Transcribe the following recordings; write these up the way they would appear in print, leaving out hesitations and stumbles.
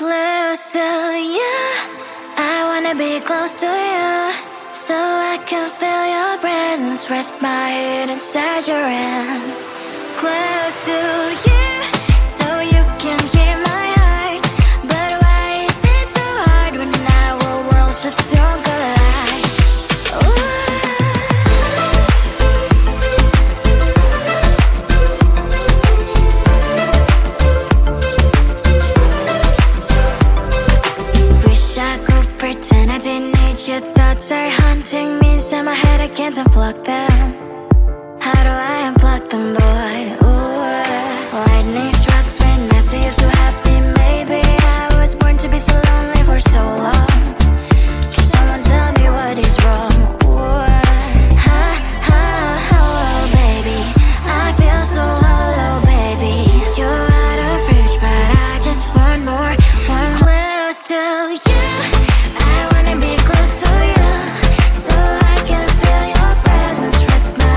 Close to you, I wanna be close to you, so I can feel your presence, rest my head inside your hand. Close to you, so you can hear my heart. But why is it so hard when our worlds just don't collide? Wish I could pretend I didn't need your thoughts are haunting me inside my head, I can't unplug them. How do I unplug them, boy? Ooh, lightning strikes when I see you so happy. Maybe I was born to be so lonely for so long. Can someone tell me what is wrong? Ooh, oh, baby, I feel so hollow, baby. You're out of reach, but I just want more, want close to you. I wanna be close to you, so I can feel your presence, rest my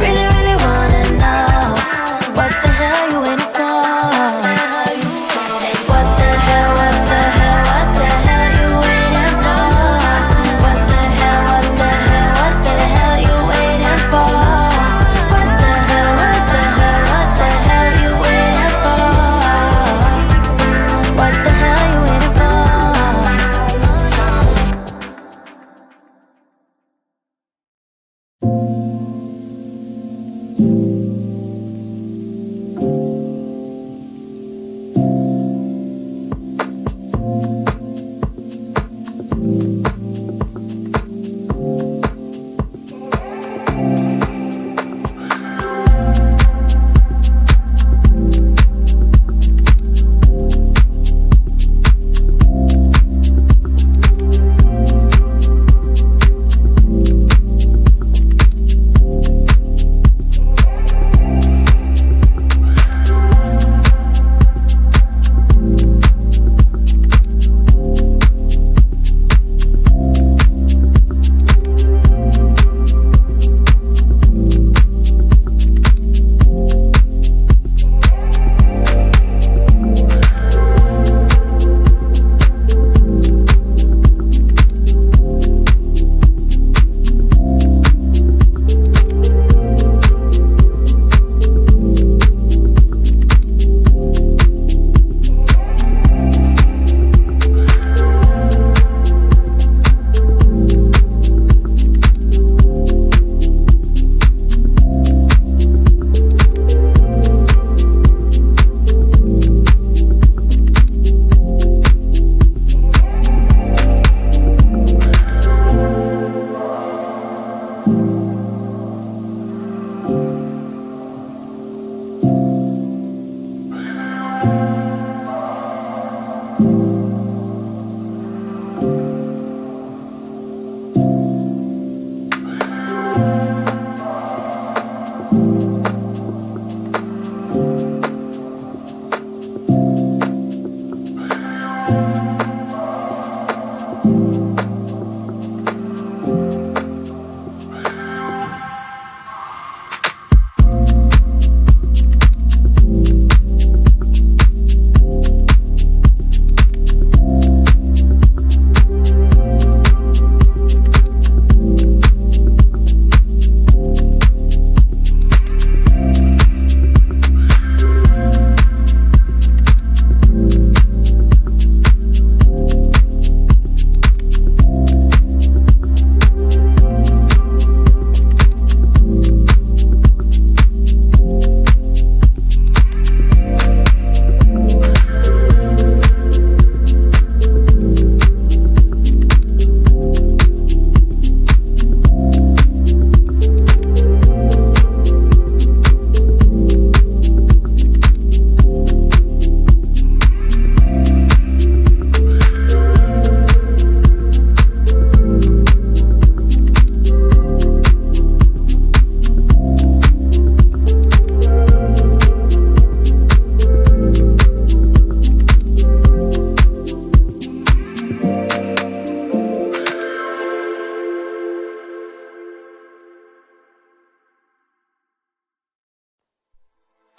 Really, really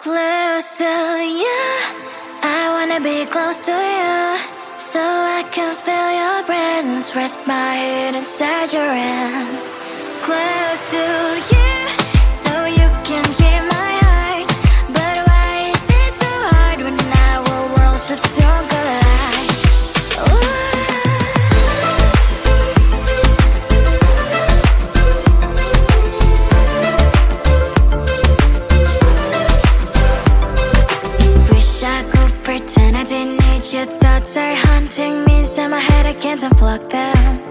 Close to you, I wanna be close to you, so I can feel your presence, rest my head inside your hand. Close to you, so you can hear my heart. But why is it so hard when our worlds just don't collide? Wish I could pretend I didn't need your thoughts are haunting me inside my head, I can't unplug them.